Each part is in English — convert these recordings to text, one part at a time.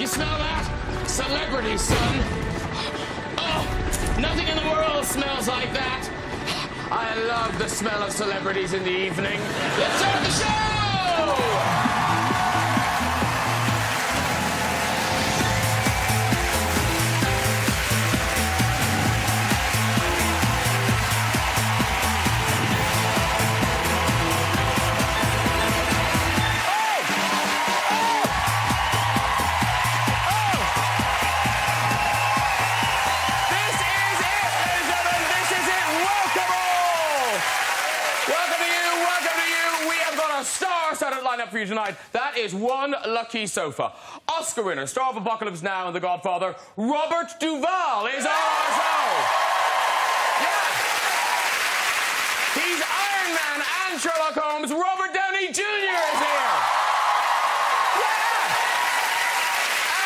smell that? Celebrity, son. Oh, nothing in the world smells like that. I love the smell of celebrities in the evening. Let's start the show! Lineup for you tonight. That is one lucky sofa. Oscar winner, star of Apocalypse Now and The Godfather, Robert Duvall is on our show. Yeah. He's Iron Man and Sherlock Holmes. Robert Downey Jr. is here. Yeah.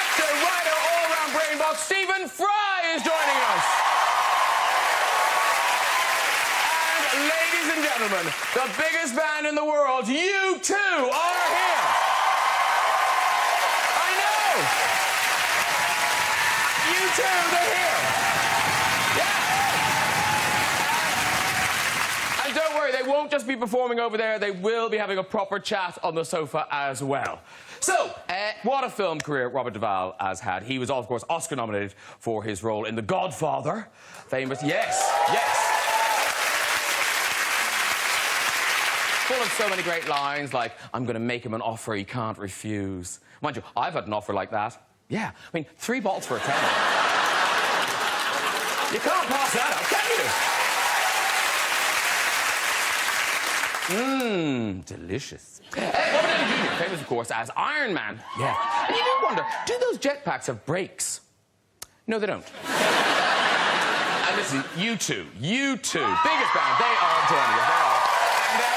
Actor, writer, all-round brain box, Stephen Fry is joining us. Ladies and gentlemen, the biggest band in the world, U2, are here. I know. U2, they're here. Yeah. And don't worry, they won't just be performing over there. They will be having a proper chat on the sofa as well. So, what a film career Robert Duvall has had. He was, of course, Oscar nominated for his role in The Godfather. Famous, yes. Full of so many great lines like, I'm going to make him an offer he can't refuse. Mind you, I've had an offer like that. Yeah, I mean, 3 bottles for a tenner. You can't pass that up, can you? Delicious. Robert Downey Jr., famous, of course, as Iron Man. Yeah. And you do wonder, do those jetpacks have brakes? No, they don't. And listen, U2, biggest band, they are joining us. They are.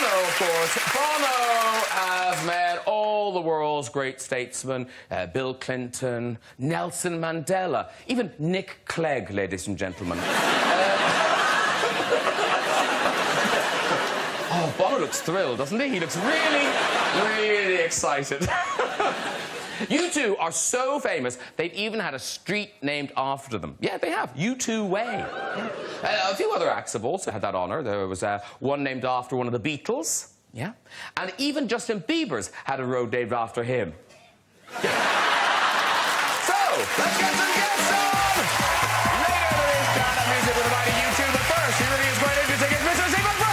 Of course, Bono has met all the world's great statesmen, Bill Clinton, Nelson Mandela, even Nick Clegg, ladies and gentlemen. Oh, Bono looks thrilled, doesn't he? He looks really, really excited. You two are so famous, they've even had a street named after them. Yeah, they have. U2 Way. Yeah. A few other acts have also had that honour. There was one named after one of the Beatles. Yeah. And even Justin Bieber's had a road named after him. Yeah. So, let's get some guests on! Later there is stand-up music with a mighty U2, but first, here really is quite interesting. It's Mr. Stephen Fry!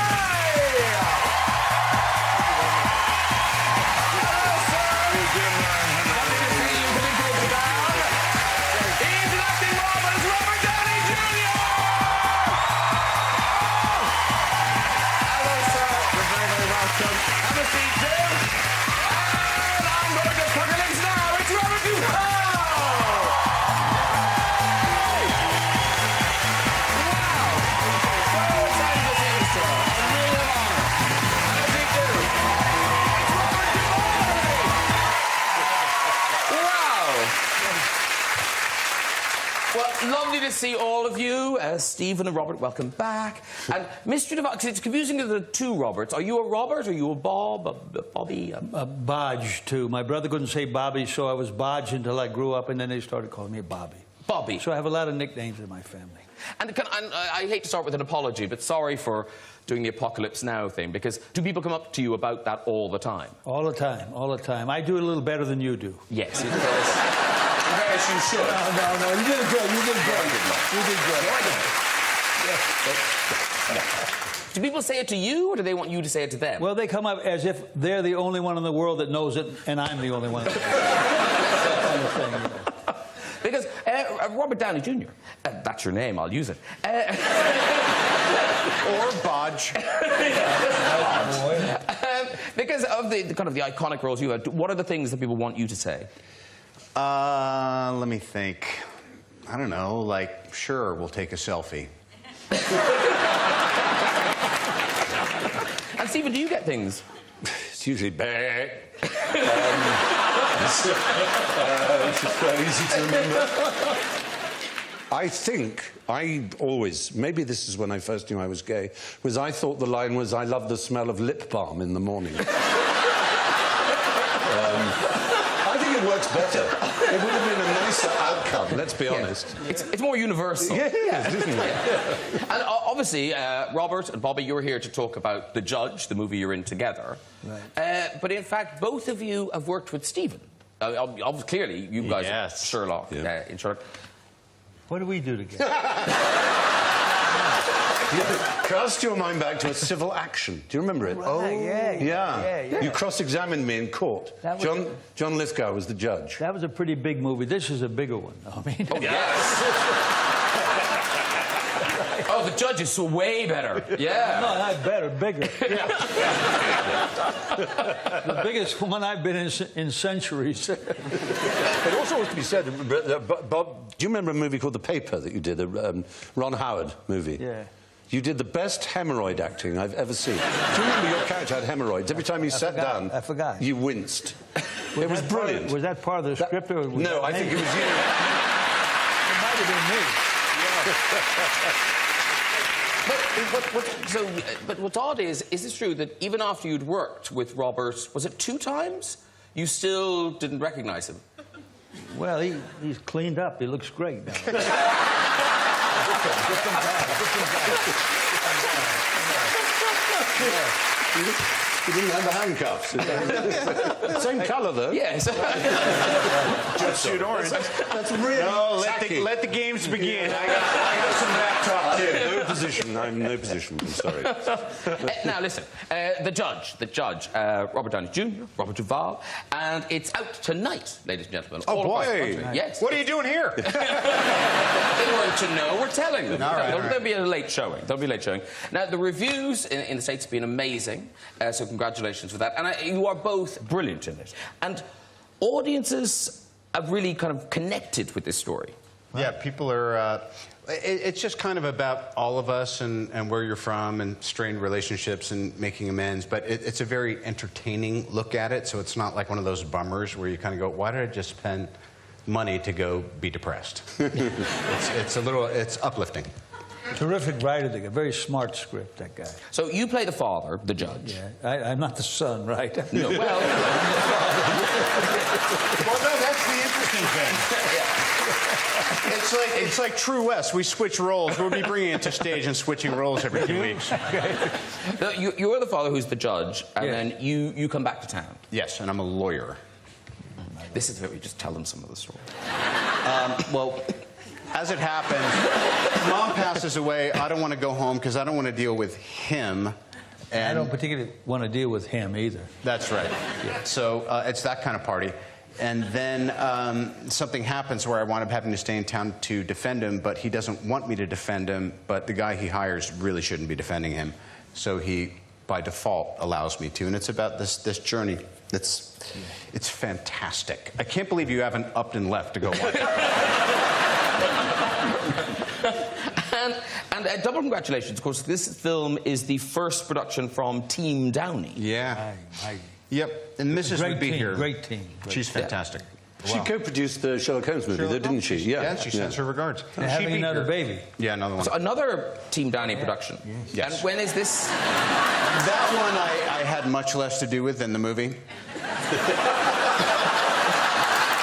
Well, lovely to see all of you. Stephen and Robert, welcome back. And Mr. Duvall, because it's confusing to the two Roberts. Are you a Robert? Are you a Bob? A Bobby? A Bodge, too. My brother couldn't say Bobby, so I was Bodge until I grew up, and then they started calling me Bobby. Bobby. So I have a lot of nicknames in my family. And I hate to start with an apology, but sorry for doing the Apocalypse Now thing, because do people come up to you about that all the time? All the time, all the time. I do it a little better than you do. Yes, it does. Yes, you should. No, you did good, you did good. You did good. No, I didn't. Do people say it to you, or do they want you to say it to them? Well, they come up as if they're the only one in the world that knows it, and I'm the only one that knows it. That kind of thing, you know. Because Robert Downey Jr., that's your name, I'll use it. Or Bodge. Because of the kind of the iconic roles you had, what are the things that people want you to say? Let me think. I don't know, like, sure, we'll take a selfie. And Stephen, do you get things? It's usually bad. It's just quite easy to remember. I think I always, maybe this is when I first knew I was gay, was I thought the line was, I love the smell of lip balm in the morning. better. It would have been a nicer outcome, let's be honest. It's more universal. Yeah, isn't it? And obviously, Robert and Bobby, you're here to talk about The Judge, the movie you're in together. Right. But in fact, both of you have worked with Stephen. Clearly, you guys are Sherlock. Yeah. In Sherlock. What do we do together? Cast your mind back to a civil action. Do you remember it? Right, yeah. You cross-examined me in court. John Lithgow was the judge. That was a pretty big movie. This is a bigger one. I mean, Yes. Oh, The Judge is way better. Yeah. No, not better, bigger. The biggest one I've been in centuries. It also has to be said, Bob, do you remember a movie called The Paper that you did, a Ron Howard movie? Yeah. You did the best hemorrhoid acting I've ever seen. Do you remember your character had hemorrhoids? Every time you sat down, I forgot. You winced. It was brilliant. Was that part of the script? Or was No, I think it was you. It might have been me. But what's odd is it true that even after you'd worked with Robert, was it 2 times, you still didn't recognise him? Well, he's cleaned up. He looks great now. You didn't have the handcuffs. Same colour, though. Yes. Jumpsuit orange. That's really tacky. Let the games begin. I got some back talk, too. No position. I'm no position. I'm sorry. Now, listen. The Judge, Robert Downey Jr., Robert Duvall, and it's out tonight, ladies and gentlemen. Oh, all across the boy. country. Yes. What are you doing here? They weren't to know. We're telling them. All right. There'll be a late showing. Now, the reviews in the States have been amazing, so congratulations for that. And you are both brilliant in it. And audiences have really kind of connected with this story. Yeah, people are... it's just kind of about all of us and where you're from and strained relationships and making amends. But it's a very entertaining look at it, so it's not like one of those bummers where you kind of go, why did I just spend money to go be depressed? It's uplifting. Terrific writer, a very smart script, that guy. So you play the father, the judge. Yeah, I'm not the son, right? No, well... Well, no, that's the interesting thing. It's like True West. We switch roles. We'll be bringing it to stage and switching roles every 2 weeks. No, you're the father who's the judge, and then you come back to town. Yes, and I'm a lawyer. This is where we just tell them some of the story. Well, as it happens, Mom passes away. I don't want to go home because I don't want to deal with him. And I don't particularly want to deal with him either. That's right. Yeah. So it's that kind of party. And then something happens where I wind up having to stay in town to defend him, but he doesn't want me to defend him, but the guy he hires really shouldn't be defending him. So he, by default, allows me to. And it's about this journey. It's fantastic. I can't believe you haven't upped and left to go watch it. And double congratulations, of course. This film is the first production from Team Downey. Yeah. Yep. And Mrs. would be here. Great team. She's fantastic. She co-produced the Sherlock Holmes movie, though, didn't she? Yeah, she sends her regards. They're having another baby. Yeah, another one. So another Team Downey production. Yes. And when is this? That one I had much less to do with than the movie.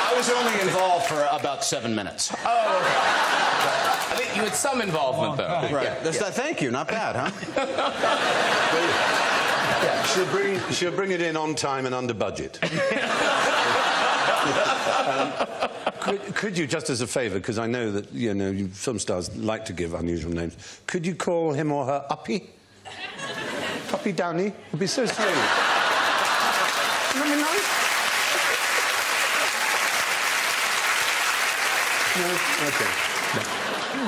I was only involved for about 7 minutes. Oh, okay. I think you had some involvement, though. Right. Thank you. Not bad, huh? Yeah, she'll bring it in on time and under budget. Could you, just as a favour, because I know that film stars like to give unusual names, could you call him or her Uppy? Uppy Downey would be so sweet. Wouldn't that be nice? No? Okay.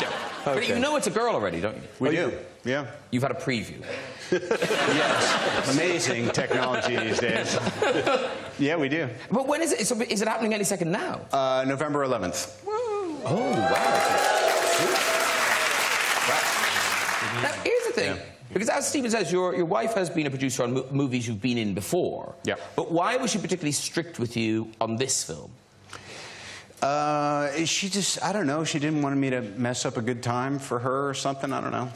No. But you know it's a girl already, don't you? We do. Yeah. You've had a preview. Yes. Amazing technology these days. Yeah, we do. But when is it? So is it happening any second now? November 11th. Oh, wow. Now, here's the thing. Yeah. Because as Stephen says, your wife has been a producer on movies you've been in before. Yeah. But why was she particularly strict with you on this film? She just, I don't know, she didn't want me to mess up a good time for her or something, I don't know.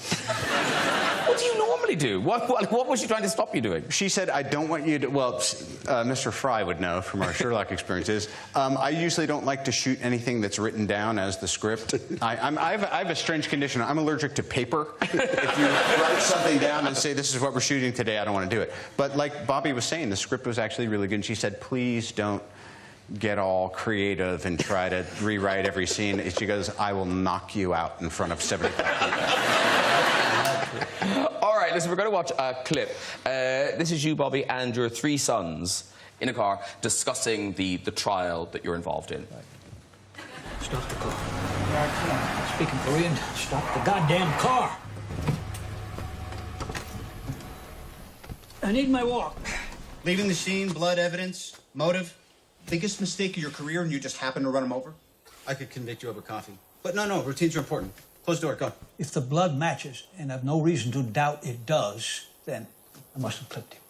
What do you normally definitely do. What was she trying to stop you doing? She said, I don't want you to... Well, Mr. Fry would know from our Sherlock experiences. I usually don't like to shoot anything that's written down as the script. I have a strange condition. I'm allergic to paper. If you write something down and say, this is what we're shooting today, I don't want to do it. But like Bobby was saying, the script was actually really good. And she said, please don't get all creative and try to rewrite every scene. She goes, I will knock you out in front of 75 people. All right, listen, we're going to watch a clip. This is you, Bobby, and your 3 sons in a car discussing the trial that you're involved in. Stop the car. All right, come on. Speaking Korean, stop the goddamn car. I need my walk. Leaving the scene, blood evidence, motive. Biggest mistake of your career and you just happen to run him over? I could convict you over coffee. But no, routines are important. Close the door, go. If the blood matches, and I've no reason to doubt it does, then I must have clipped him.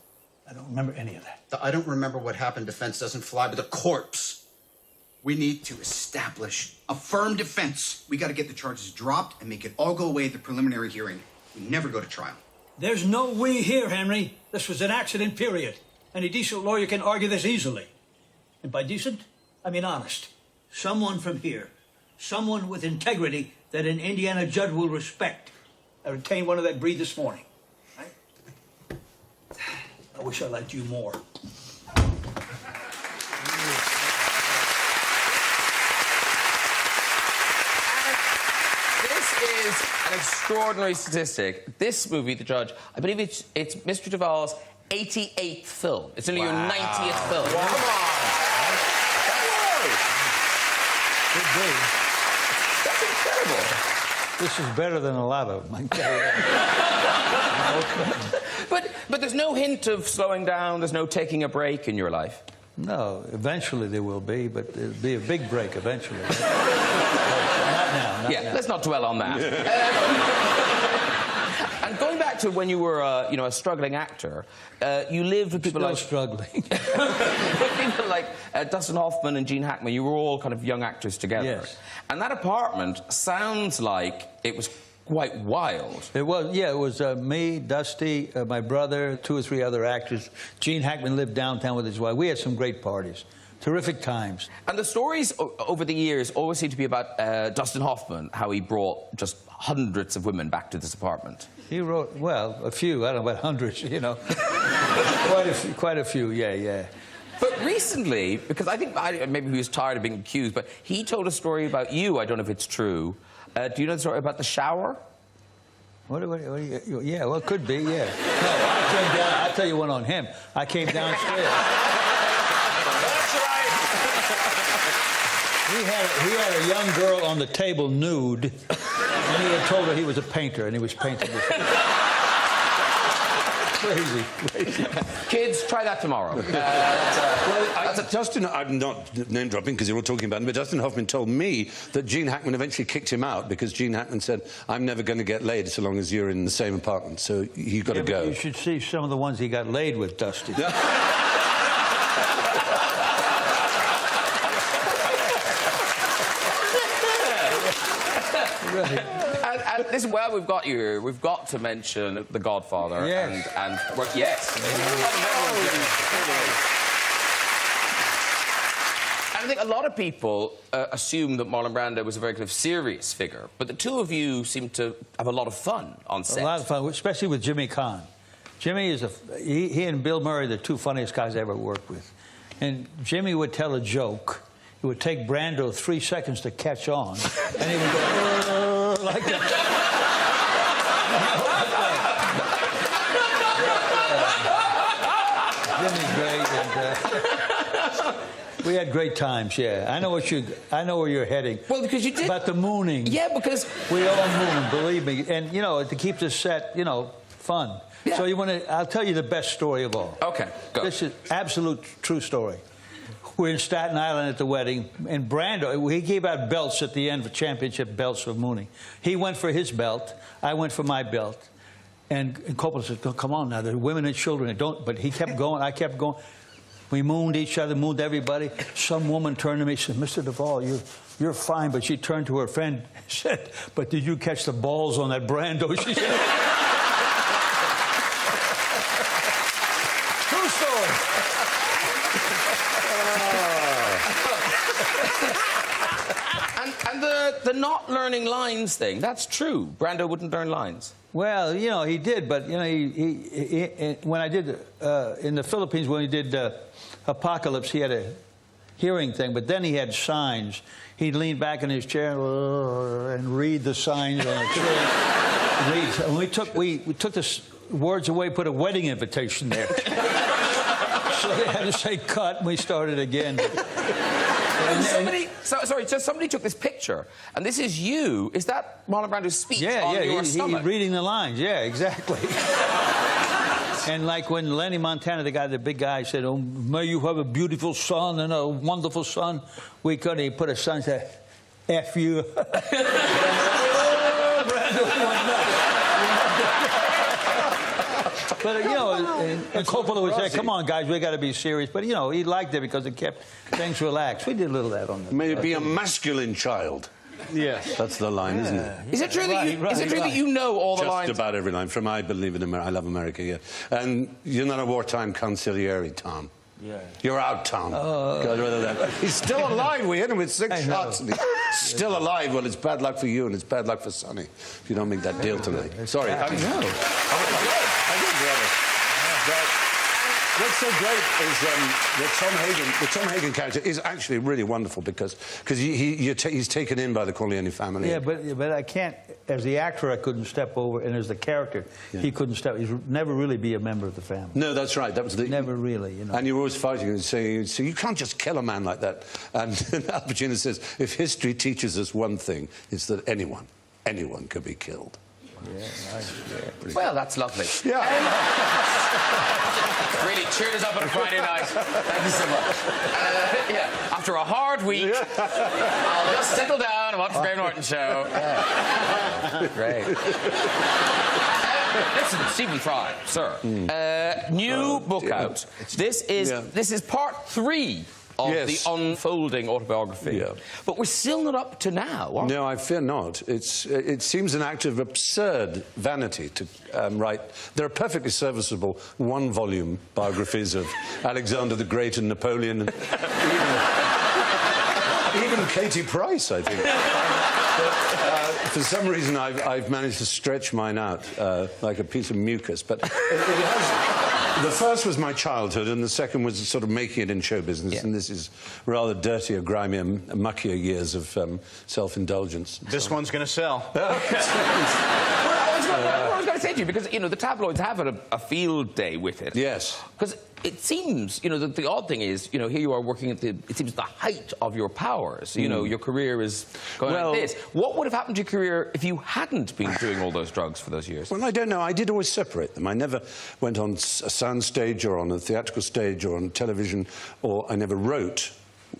I don't remember any of that. I don't remember what happened. Defense doesn't fly with a corpse. We need to establish a firm defense. We got to get the charges dropped and make it all go away at the preliminary hearing. We never go to trial. There's no we here, Henry. This was an accident, period. Any decent lawyer can argue this easily. And by decent, I mean honest. Someone from here, someone with integrity that an Indiana judge will respect. I retained one of that breed this morning. Right? I wish I liked you more. This is an extraordinary statistic. This movie, The Judge, I believe it's Mr. Duvall's 88th film. It's only your 90th film. Wow. Come on! That's incredible. This is better than a lot of them. But there's no hint of slowing down. There's no taking a break in your life. No, eventually there will be, but it'll be a big break eventually. Not now. Let's not dwell on that. And going back to when you were, a struggling actor, you lived with people like... struggling. people like Dustin Hoffman and Gene Hackman. You were all kind of young actors together. Yes. And that apartment sounds like it was quite wild. It was, it was me, Dusty, my brother, 2 or 3 other actors. Gene Hackman lived downtown with his wife. We had some great parties. Terrific times. And the stories over the years always seem to be about Dustin Hoffman, how he brought just hundreds of women back to this apartment. He wrote, well, a few. I don't know about hundreds, quite a few, yeah. But recently, because I think maybe he was tired of being accused, but he told a story about you. I don't know if it's true. Do you know the story about the shower? What yeah, well, it could be, yeah. No, I came down. I'll tell you one on him. I came downstairs. That's right. He had a young girl on the table nude, and he had told her he was a painter, and he was painting this. Crazy. Kids, try that tomorrow. Dustin, I'm not name-dropping because you're all talking about him, but Dustin Hoffman told me that Gene Hackman eventually kicked him out because Gene Hackman said, I'm never going to get laid so long as you're in the same apartment, so you've got to go. You should see some of the ones he got laid with, Dusty. Right. And listen, while we've got you here, we've got to mention The Godfather. Yes. And yes. And I think a lot of people assume that Marlon Brando was a very kind of serious figure, but the two of you seem to have a lot of fun on set. A lot of fun, especially with Jimmy Caan. Jimmy is he and Bill Murray are the 2 funniest guys I ever worked with. And Jimmy would tell a joke. It would take Brando 3 seconds to catch on, and he would go like that. Jimmy's great, and we had great times. Yeah, I know where you're heading. Well, because you did about the mooning. Yeah, because we all moon, believe me, and to keep the set, fun. Yeah. So I'll tell you the best story of all. Okay, go. This is absolute true story. We're in Staten Island at the wedding, and Brando, he gave out belts at the end for championship belts for mooning. He went for his belt, I went for my belt. And Coppola said, come on now, there are women and children. But he kept going, I kept going. We mooned each other, mooned everybody. Some woman turned to me and said, Mr. Duvall, you're fine. But she turned to her friend and said, but did you catch the balls on that Brando? She said. And the not learning lines thing, that's true. Brando wouldn't learn lines. Well, you know, he did, but, you know, when I did, in the Philippines, when he did Apocalypse, he had a hearing thing, but then he had signs. He'd lean back in his chair and read the signs on the chair. And we took the words away, put a wedding invitation there. So they had to say cut, and we started again. Somebody took this picture, and this is you. Is that Marlon Brando's speech on your stomach? He's reading the lines. Yeah, exactly. And like when Lenny Montana, the big guy, said, "Oh, may you have a beautiful son and a wonderful son," he put a son, said, "F you." But, you know, and Coppola would say, "Come on, guys, we got to be serious." But, you know, he liked it because it kept things relaxed. We did a little of that on the... May it be a masculine child. Yes. That's the line, isn't it? Is it true that you know all the lines? Just about every line. From I Believe in America, I Love America, yeah. And you're not a wartime consigliere, Tom. Yeah. You're out, Tom. God, rather that. He's still alive. We hit him with 6 shots. And he's still alive. Well, it's bad luck for you and it's bad luck for Sonny if you don't make that deal tonight. Sorry. I know. What's so great is the Tom Hagen character is actually really wonderful because he's taken in by the Corleone family. Yeah, but I can't, as the actor, I couldn't step over, and as the character, he couldn't step. He'd never really be a member of the family. No, that's right. That was the never really, you know. And you're always fighting and saying, so you can't just kill a man like that. And Al Pacino says, if history teaches us one thing, it's that anyone can be killed. Yeah, nice. Yeah, well, that's lovely. Yeah. Really cheered us up on a Friday night. Thank you so much. Yeah, after a hard week, I'll just settle down and watch the Graham Norton show. Great. Listen, Stephen Fry, sir. New book out. This is part 3 of the unfolding autobiography. Yeah. But we're still not up to now, are we? No, I fear not. It seems an act of absurd vanity to write. There are perfectly serviceable 1-volume biographies of Alexander the Great and Napoleon, and even Katie Price, I think. But, for some reason, I've managed to stretch mine out like a piece of mucus. But it has... The first was my childhood, and the second was sort of making it in show business, and this is rather dirtier, grimier, muckier years of self-indulgence. This one's going to sell. I was going to say to you, because, you know, the tabloids have a field day with it. Yes. Because it seems, you know, the odd thing is, you know, here you are working at it seems the height of your powers. You know, your career is going like this. What would have happened to your career if you hadn't been doing all those drugs for those years? Well, I don't know. I did always separate them. I never went on a sound stage or on a theatrical stage or on television, or I never wrote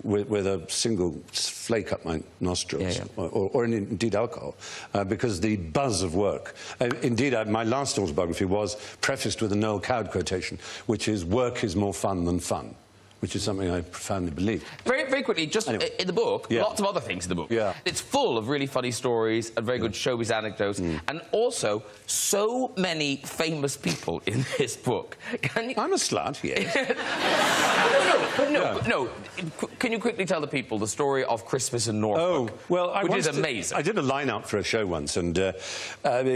with a single flake up my nostrils, or indeed alcohol, because the buzz of work. Indeed, my last autobiography was prefaced with a Noel Coward quotation, which is, work is more fun than fun, which is something I profoundly believe. Very, very quickly, just in the book, lots of other things in the book. Yeah. It's full of really funny stories and very good showbiz anecdotes, and also so many famous people in this book. Can you... I'm a slut, yes. No. Can you quickly tell the people the story of Christmas in Norfolk? Oh, well, which is amazing. I did a line-up for a show once, and there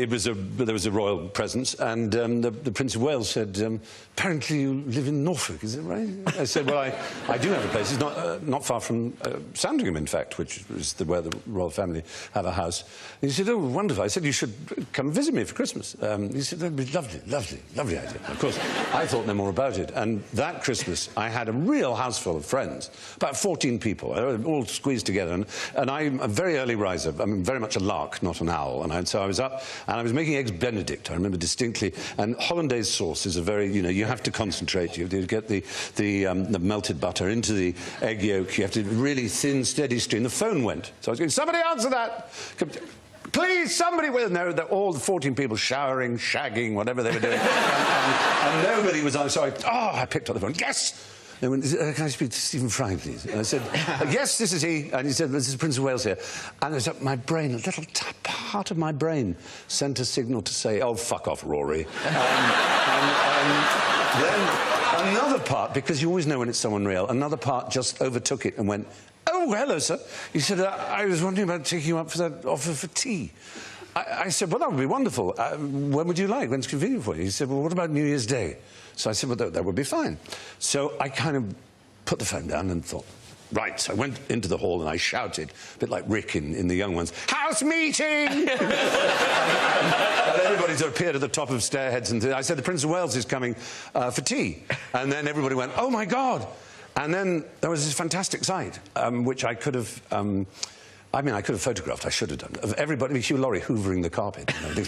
was a royal presence, and the Prince of Wales said, apparently you live in Norfolk, is it right? I said, well, I do have a place. It's not far from Sandringham, in fact, which is where the royal family have a house. And he said, oh, wonderful. I said, you should come visit me for Christmas. He said, that'd be lovely, lovely, lovely idea. Of course, I thought no more about it. And that Christmas, I had a real house full of friends, about 14 people, all squeezed together. And I'm a very early riser. I'm very much a lark, not an owl. And so I was up, and I was making eggs Benedict, I remember distinctly. And hollandaise sauce is a very, you know, you have to concentrate. You have to get the melted butter into the egg yolk. You have to really thin, steady stream. The phone went. So I was going, somebody answer that! Please, somebody with... No, all the 14 people showering, shagging, whatever they were doing. and nobody was on. So I picked up the phone. Yes! They went, can I speak to Stephen Fry, please? And I said, yes, this is he. And he said, this is Prince of Wales here. And it was my brain, a little part of my brain sent a signal to say, oh, fuck off, Rory. Then another part, because you always know when it's someone real, another part just overtook it and went, oh, oh, hello, sir. He said, I was wondering about taking you up for that offer for tea. I said, well, that would be wonderful. When would you like? When's convenient for you? He said, well, what about New Year's Day? So I said, well, that would be fine. So I kind of put the phone down and thought, right. So I went into the hall and I shouted, a bit like Rick in The Young Ones, house meeting! and everybody sort of appeared at the top of stairheads. And I said, the Prince of Wales is coming for tea. And then everybody went, oh, my God. And then there was this fantastic sight, which I could have... I mean, I could have photographed, I should have done, of everybody, Hugh Laurie hoovering the carpet. You know,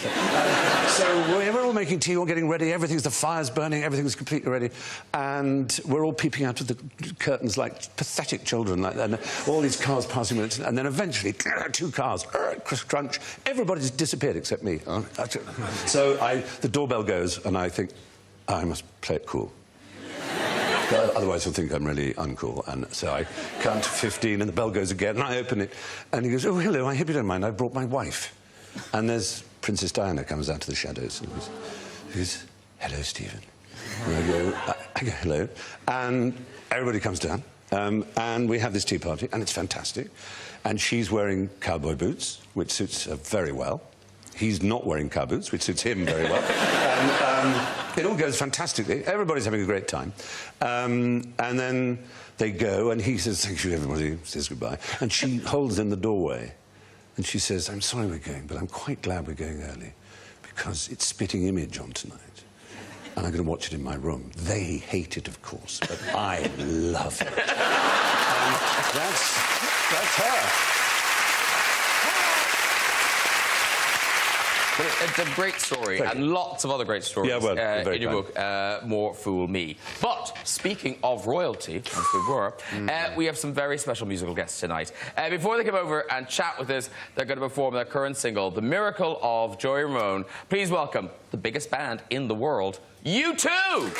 so we're all making tea, all getting ready, the fire's burning, everything's completely ready, and we're all peeping out of the curtains like pathetic children, like that, and all these cars passing, and then eventually, 2 cars, crunch, everybody's disappeared except me. So the doorbell goes, and I think, I must play it cool. Otherwise he'll think I'm really uncool. And so I count to 15 and the bell goes again and I open it and he goes, oh, hello, I hope you don't mind, I brought my wife. And there's Princess Diana comes out of the shadows and he goes, hello, Stephen. And I go, hello. And everybody comes down and we have this tea party and it's fantastic. And she's wearing cowboy boots, which suits her very well. He's not wearing car boots, which suits him very well. And it all goes fantastically. Everybody's having a great time. And then they go, and he says, thank you, everybody, says goodbye. And she holds in the doorway, and she says, I'm sorry we're going, but I'm quite glad we're going early, because it's Spitting Image on tonight. And I'm going to watch it in my room. They hate it, of course, but I love it. And that's her. But it's a great story, and lots of other great stories in your book, More Fool Me. But speaking of royalty, as we were, we have some very special musical guests tonight. Before they come over and chat with us, they're going to perform their current single, The Miracle of Joey Ramone. Please welcome the biggest band in the world, U2!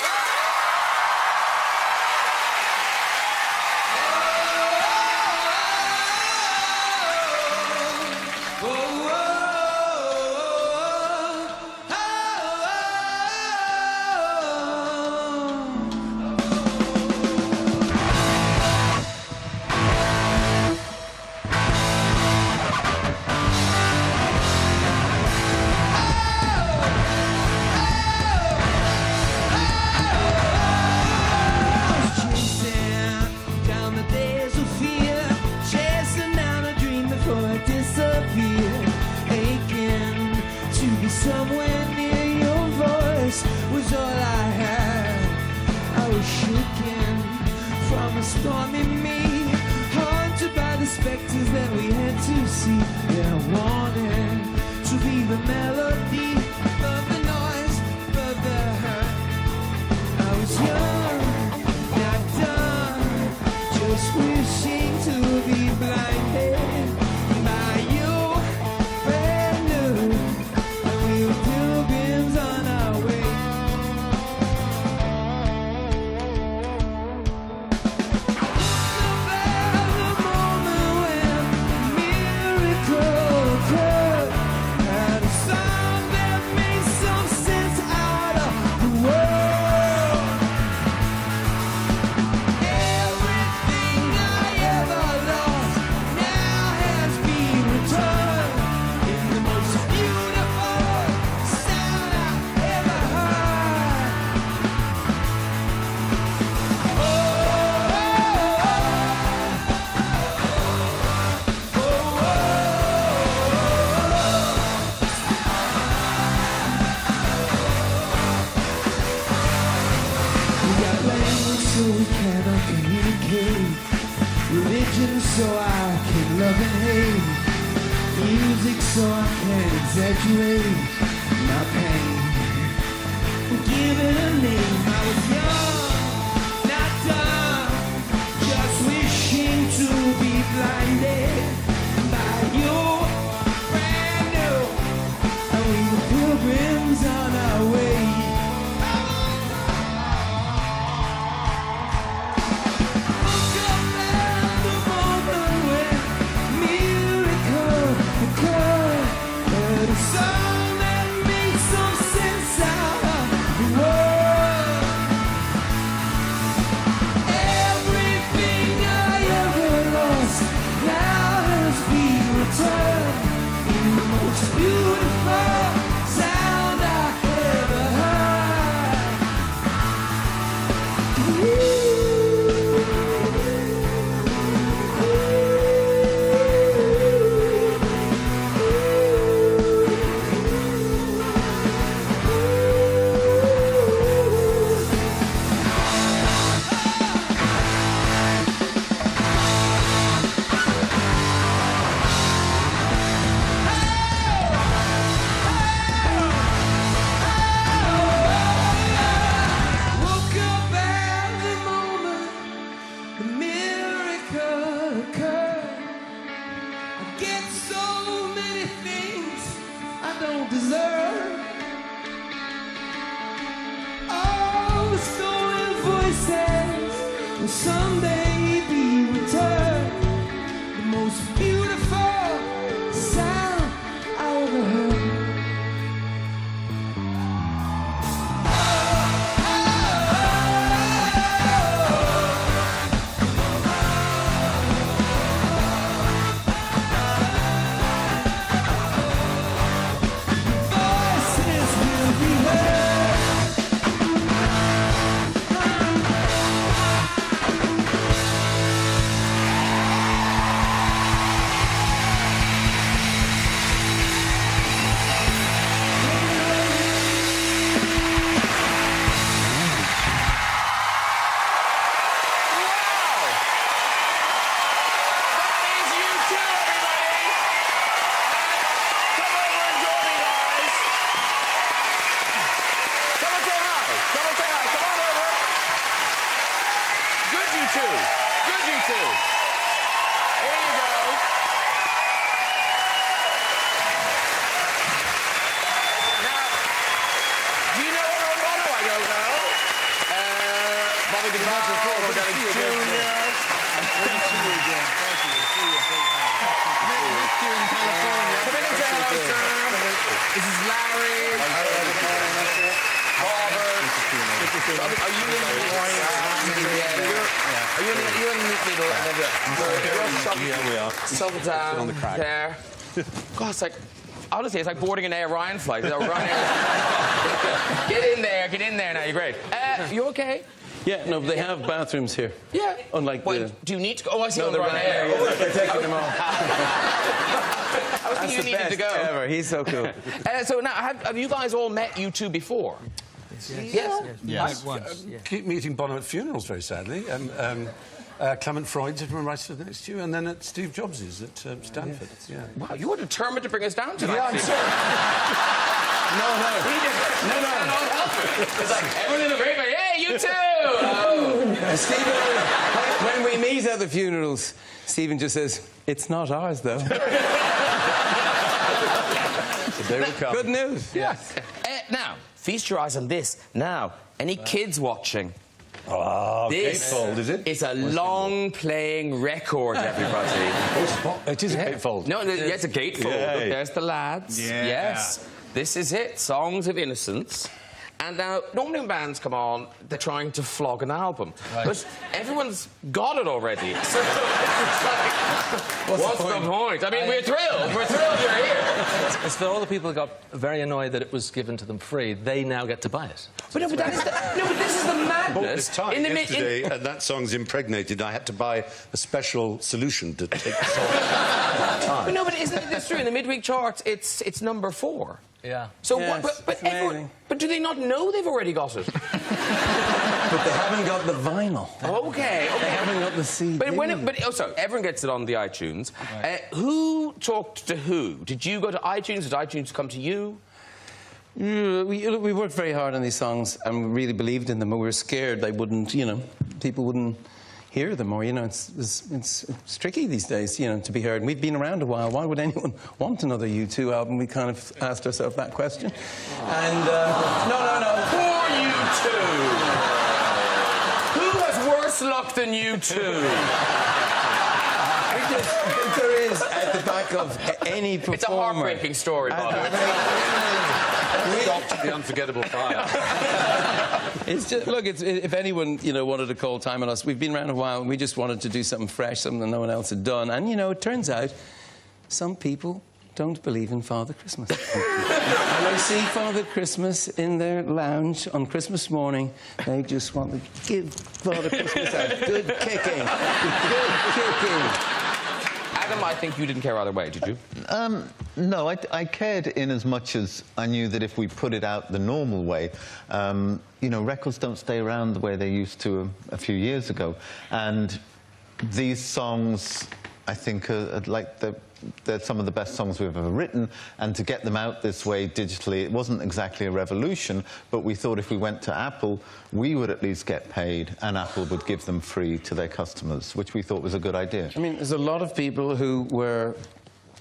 Somewhere near your voice was all I had. I was shaken from a stormy me, haunted by the specters that we had to see. Yeah, I wanted to be the melody of the noise, of the hurt. I was young, not done, just wishing to be blinded by you. Pilgrims on our way. About the moment when a miracle occurred, had a song that made some sense out of the world. Everything I ever lost now has been returned in the most beautiful sound I ever heard. We got language so we cannot communicate, religion so I can love and hate, music so I can exaggerate my pain. Give it a name. I was young, not dumb, just wishing to be blinded by you, brand new, and we were pilgrims on our way. Look around the moment when miracle occurred, and a song that made some sense out of the world. don't deserve. All the stolen voices will someday be returned. The most beautiful sound I ever heard. This is Larry. Are you in the middle? Yeah, we are. Settle down on the crack. there. God, it's like, honestly, it's like boarding an Air Ryan flight. Get in there now, you're great. You okay? Yeah, no, they have bathrooms here. Yeah. Unlike Wait, the... do you need to go? Oh, I see No, on they're Ryanair. Ryanair. They're taking them off. I was thinking you needed to go. Ever. He's so cool. So now, have you guys all met U2 before? Yes. Once. Keep meeting Bono at funerals, very sadly. Clement Freud's at right stood next to you, and then at Steve Jobs's at Stanford. Yeah. Wow, you were determined to bring us down tonight. Yeah, I'm sorry. No. It's like, everyone in the room, hey, U2! Oh. Stephen, when we meet at the funerals, Stephen just says, it's not ours, though. So there we come. Good news. Yes. Now, feast your eyes on this. Now, any kids watching? Oh, This gatefold, is it? It's a long-playing record, everybody. It is a gatefold. No, it's a gatefold. Yeah. Look, there's the lads. Yeah. Yes. This is it. Songs of Innocence. And now, normally when bands come on, they're trying to flog an album. Right. But everyone's got it already. So it's like, what's the point? I mean, we're thrilled. We're thrilled you're here. It's that all the people who got very annoyed that it was given to them free, they now get to buy it. But no, but that is but this is the madness. Bought this time yesterday, and that song's impregnated. I had to buy a special solution to take the song. But no, but isn't this true? In the midweek charts, it's number 4. Yeah. So, Yes, but do they not know they've already got it? But they haven't got the vinyl. Okay. They haven't got the CD. So everyone gets it on the iTunes. Right. Who talked to who? Did you go to iTunes? Did iTunes come to you? We worked very hard on these songs and we really believed in them, but we were scared they wouldn't, people wouldn't hear them, or, it's tricky these days, to be heard. And we've been around a while. Why would anyone want another U2 album? We kind of asked ourselves that question. And, no. Poor U2! Who has worse luck than U2? There is, at the back of any performer... It's a heartbreaking story, Bono. The unforgettable fire. It's just, look, if anyone, wanted to call time on us, we've been around a while and we just wanted to do something fresh, something that no one else had done. And, it turns out some people don't believe in Father Christmas. And they see Father Christmas in their lounge on Christmas morning. They just want to give Father Christmas a good kicking. Good kicking. Adam, I think you didn't care either way, did you? No, I cared in as much as I knew that if we put it out the normal way, records don't stay around the way they used to a few years ago. And these songs, I think, are like they're some of the best songs we've ever written, and to get them out this way digitally, it wasn't exactly a revolution, but we thought if we went to Apple, we would at least get paid, and Apple would give them free to their customers, which we thought was a good idea. I mean, there's a lot of people who were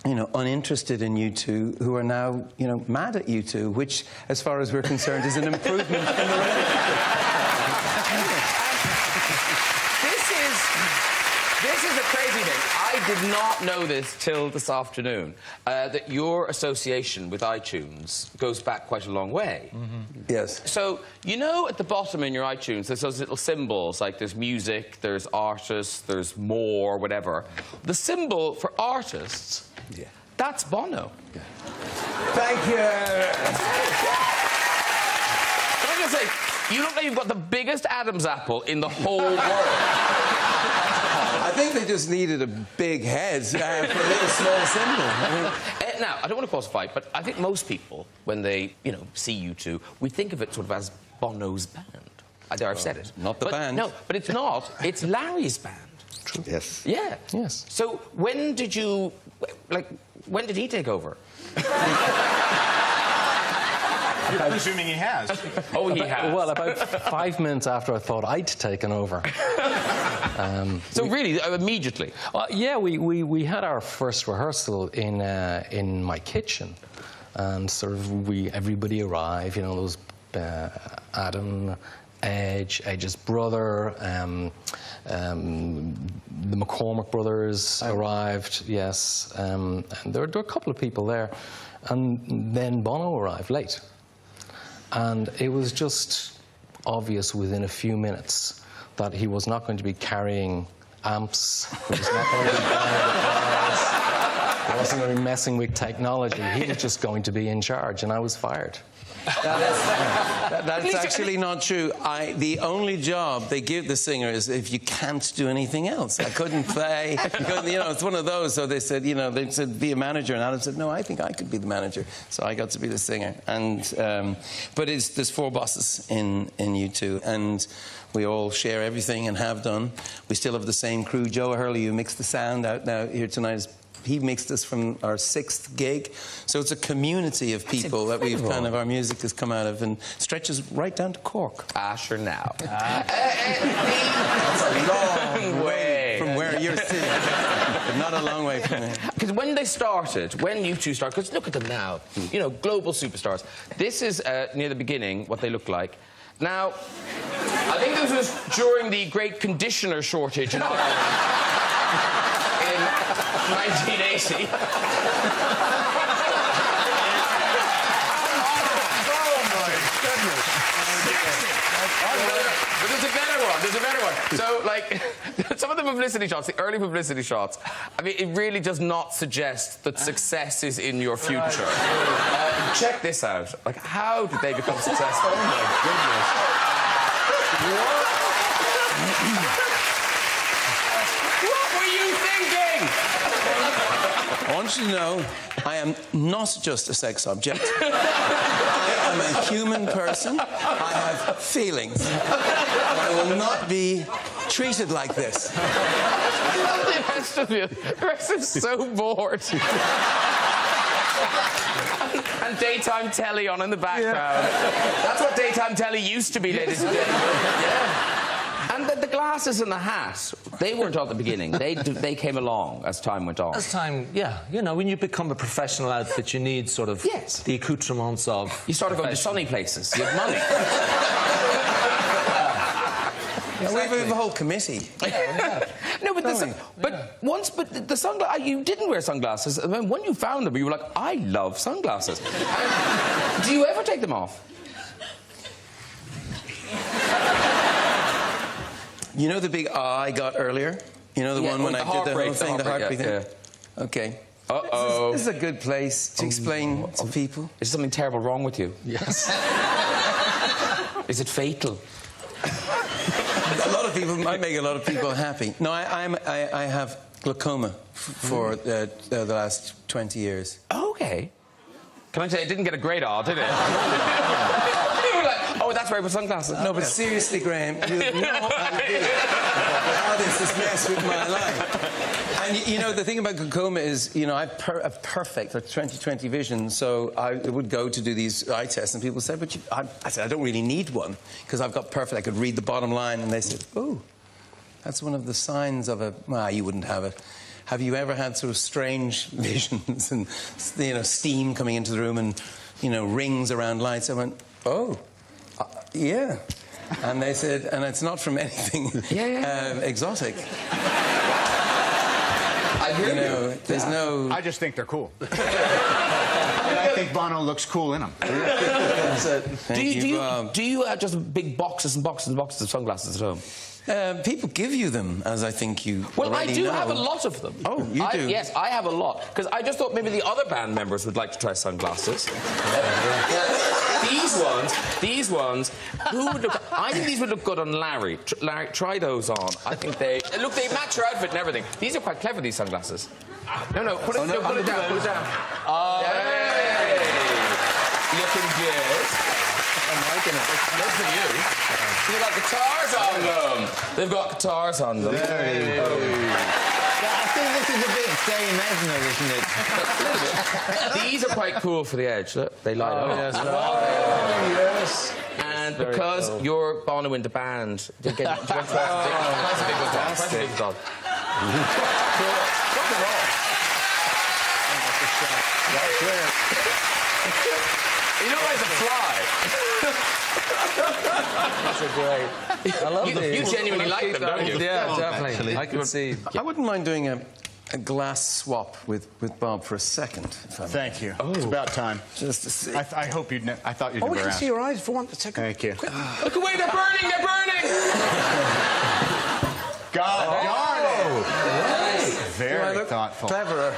you know, uninterested in U2 who are now, you know, mad at U2, which, as far as we're concerned, is an improvement in the relationship. This is a crazy thing. I did not know this till this afternoon, that your association with iTunes goes back quite a long way. Yes. So, you know, at the bottom in your iTunes, there's those little symbols, like there's music, there's artists, there's more, whatever. The symbol for artists, that's Bono. Thank you. Can I just say, you look like you've got the biggest Adam's apple in the whole world. I think they just needed a big head for a little small symbol. Now, I don't want to cause a fight, but I think most people, when they, you know, see U2, we think of it sort of as Bono's band. There, I've said it. Not the band. No, but it's not. It's Larry's band. True. Yes. Yeah. Yes. So when did you, like, when did he take over? I'm presuming he has. Oh, he has. Well, about 5 minutes after I thought I'd taken over. So really, immediately? Yeah, we had our first rehearsal in my kitchen, and sort of everybody arrived. You know, there was Adam, Edge's brother, the McCormick brothers arrived. Yes, and there were a couple of people there, and then Bono arrived late. And it was just obvious within a few minutes that he was not going to be carrying amps, he was not going to be buying guitars, he wasn't going to be messing with technology, he was just going to be in charge, and I was fired. That's actually not true. The only job they give the singer is if you can't do anything else. I couldn't play. You know, it's one of those. So they said, you know, they said be a manager, and Adam said, no, I think I could be the manager. So I got to be the singer. And but there's 4 bosses in U2, and we all share everything and have done. We still have the same crew. Joe Hurley, who mixed the sound out now here tonight, he mixed us from our 6th gig. So it's a community of people that we've kind of, our music has come out of, and stretches right down to Cork. Asher now. That's a long way from where you're sitting. But not a long way from there. Because when they started, when U2 started, because look at them now, you know, global superstars. This is, near the beginning, what they look like. Now, I think this was during the great conditioner shortage in Ireland. In 1980. Oh, my goodness. But there's a better one. So, like, some of the publicity shots, the early publicity shots, I mean, it really does not suggest that success is in your future. Check this out. Like, how did they become successful? Oh, my goodness. What? What were you thinking? I want you to know, I am not just a sex object. I am a human person. I have feelings. I will not be treated like this. The rest of you. The rest is so bored. And daytime telly on in the background. That's what daytime telly used to be, ladies and gentlemen. Yeah. And the glasses and the hat, they weren't at the beginning. They came along as time went on. As time, yeah. You know, when you become a professional outfit, you need sort of the accoutrements of... You started going to sunny places. You had money. Exactly. We have a whole committee. No, but the sunglasses, you didn't wear sunglasses. And then when you found them, you were like, I love sunglasses. Do you ever take them off? You know the big I got earlier? You know the one when I did the whole thing, the heartbeat thing? Yeah. Okay. Uh-oh. This is a good place to explain to people. Is something terrible wrong with you? Yes. Is it fatal? A lot of people might make a lot of people happy. No, I have glaucoma for the last 20 years. Okay. Can I say it didn't get a great R, did it? You were like, oh, that's why I put sunglasses. No, but seriously, Graham, you have no idea how this has messed with my life. And, you know, the thing about glaucoma is, you know, I have perfect, like 20/20 vision, so I would go to do these eye tests, and people said, but I said, I don't really need one, because I've got perfect, I could read the bottom line, and they said, oh, that's one of the signs of a... Well, you wouldn't have it. have you ever had sort of strange visions and, you know, steam coming into the room and, you know, rings around lights? I went, oh, yeah. And they said, and it's not from anything exotic. You know, there's no... I just think they're cool. And I think Bono looks cool in them. Do you have just big boxes and boxes and boxes of sunglasses at home? People give you them, as I think you Well, I already do know. have a lot of them. Oh, you do? Yes, I have a lot. Because I just thought maybe the other band members would like to try sunglasses. These ones, who would look... I think these would look good on Larry. Larry, try those on. I think they... Look, they match your outfit and everything. These are quite clever, these sunglasses. No, put it down, put it down. Hey! Looking good. I'm liking it. It's good for you. They've got guitars on them. They've got guitars on them. I think this is a bit Dame Edna, isn't it? These are quite cool for the edge. Look, they light up. Yes. Yes. And because you're Bono in the band, do you want to try a big one? Try a big one. Rock and roll. You know where's a fly? Those are great. I love these. You genuinely like them, don't you? Yeah, definitely. I can see. I wouldn't mind doing a glass swap with Bob for a second. Thank you. It's about time. Just to see. I hope you'd... I thought you'd Oh, we never can ask. see your eyes for 1 second. Thank you. Look away, they're burning, they're burning! God darn it! Nice. Very thoughtful. Cleverer.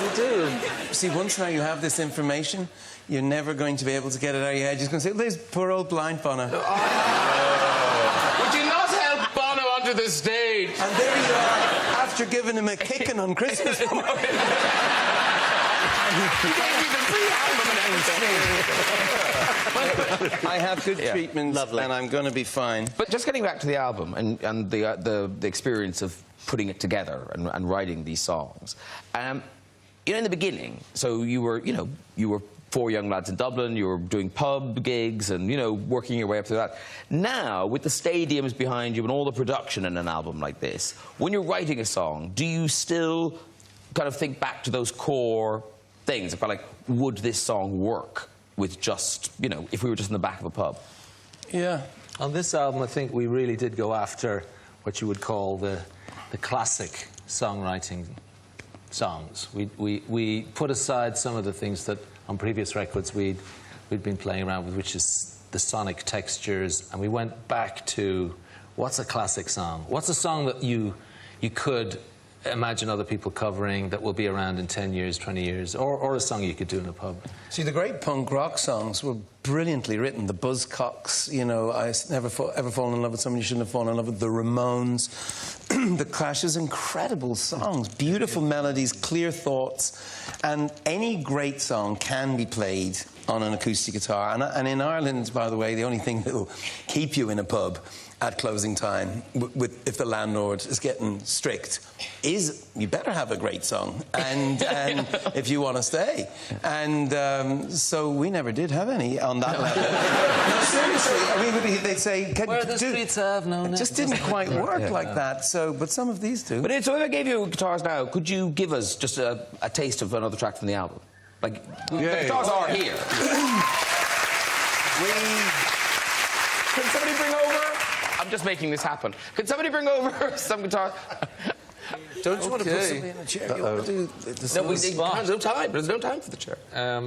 You do. See, once now you have this information, you're never going to be able to get it out of your head. You're just going to say, there's poor old blind Bono. Would you not help Bono onto the stage? And there you are, after giving him a kicking on Christmas. You gave me the free album and everything. I have good treatment, and I'm going to be fine. But just getting back to the album and the experience of putting it together and writing these songs, you know, in the beginning, so you were 4 young lads in Dublin, you were doing pub gigs and, you know, working your way up to that. Now, with the stadiums behind you and all the production in an album like this, when you're writing a song, do you still kind of think back to those core things about, like, would this song work with just, you know, if we were just in the back of a pub? Yeah. On this album, I think we really did go after what you would call the classic songwriting songs. We put aside some of the things that on previous records we'd been playing around with, which is the sonic textures, and we went back to what's a classic song? What's a song that you could imagine other people covering that will be around in 10 years, 20 years, or a song you could do in a pub? See, the great punk rock songs were brilliantly written. The Buzzcocks, you know, I never ever fallen in love with someone you shouldn't have fallen in love with. The Ramones, The Clash's incredible songs, beautiful melodies, clear thoughts, and any great song can be played on an acoustic guitar. And in Ireland, by the way, the only thing that will keep you in a pub at closing time, if the landlord is getting strict, is you better have a great song, and if you want to stay. And so we never did have any on that level. No, seriously, I mean, they'd say, Where the streets have no name. it just didn't quite work like that. So, but some of these do. But so if I gave you guitars now, could you give us just a taste of another track from the album? Like, the guitars are here. Can somebody bring over? I'm just making this happen. Can somebody bring over some guitars? Don't you want to put somebody in a chair? You want to do the No, there's no time. There's no time for the chair.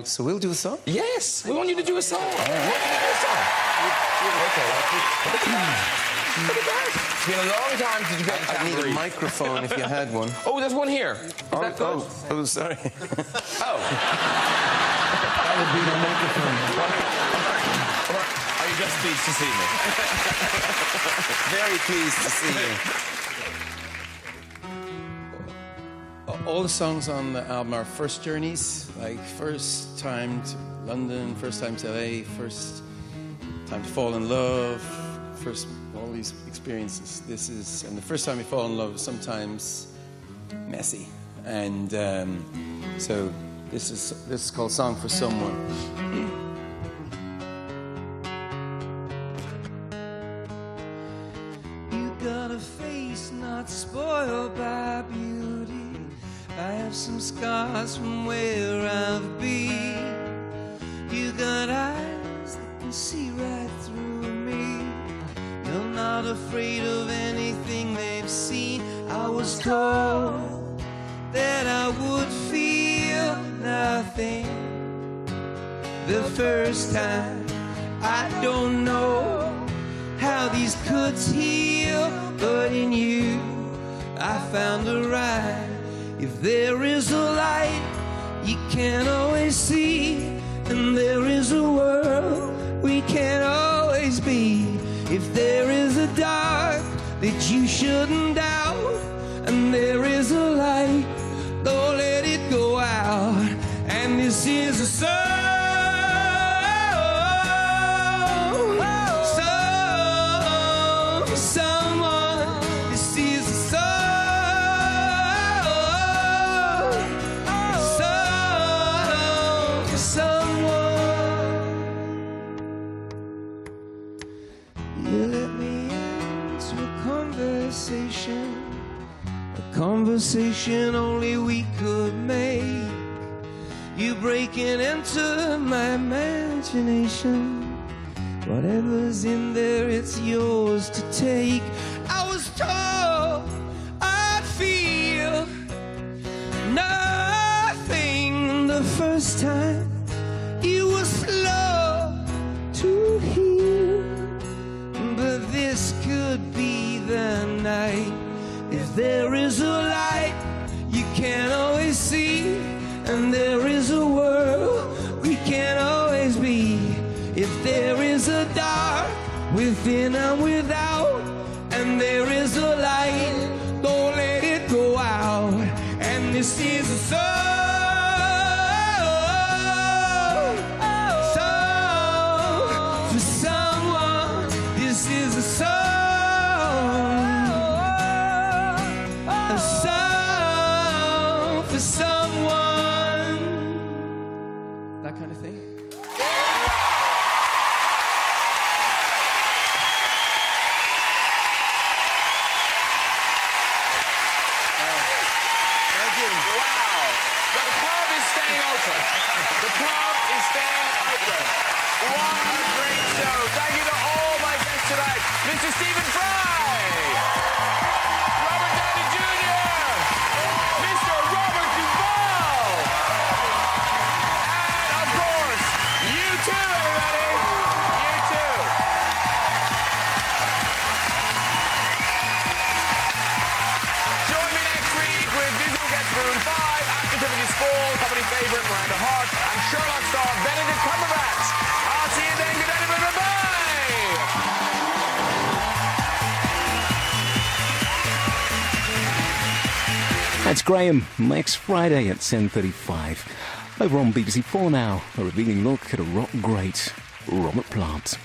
So we'll do a song? Yes, we want you to do a song. Look at that. It's been a long time since you got I need a microphone if you had one. Oh, there's one here. Is that good? Oh, sorry. Oh. That would be the microphone. Are you just pleased to see me? Very pleased to see you. All the songs on the album are first journeys, like first time to London, first time to LA, first time to fall in love, first all these experiences. And the first time you fall in love is sometimes messy. And so this is called Song for Someone. You got a face face not spoiled by beauty. I have some scars from where I've been. You got eyes that can see right through me. You're not afraid of anything they've seen. I was told that I would feel nothing the first time. I don't know how these cuts heal, but in you I found a ride. If there is a light you can't always see, and there is a world we can't always be. If there is a dark that you shouldn't doubt, and there is a light, don't let it go out. And this is a song for someone. This is a song for someone. You let me into a conversation only we could make. You breaking into my imagination. Whatever's in there, it's yours to take. I was told I'd feel nothing the first time. You were slow to heal, but this could be the night. If there is a light you can't always see, and there is a world we can't always be. If there is a dark within and without, and there is a light, don't let it go out. And this is a song for someone. This is a song for someone. That kind of thing. The pub is staying open. What a great show. Thank you to all my guests tonight. Mr. Stephen Fry, Robert Downey Jr., Mr. Robert Duvall, and, of course, you too, everybody. You too. Join me next week with Visual Guest Room 5, Activity School, comedy favourite Miranda Hart, and Sherlock star Benedict Cumberbatch. I'll see you then. Good night, everybody. Bye-bye. That's Graham, next Friday at 10:35. Over on BBC 4 now, a revealing look at a rock great, Robert Plant.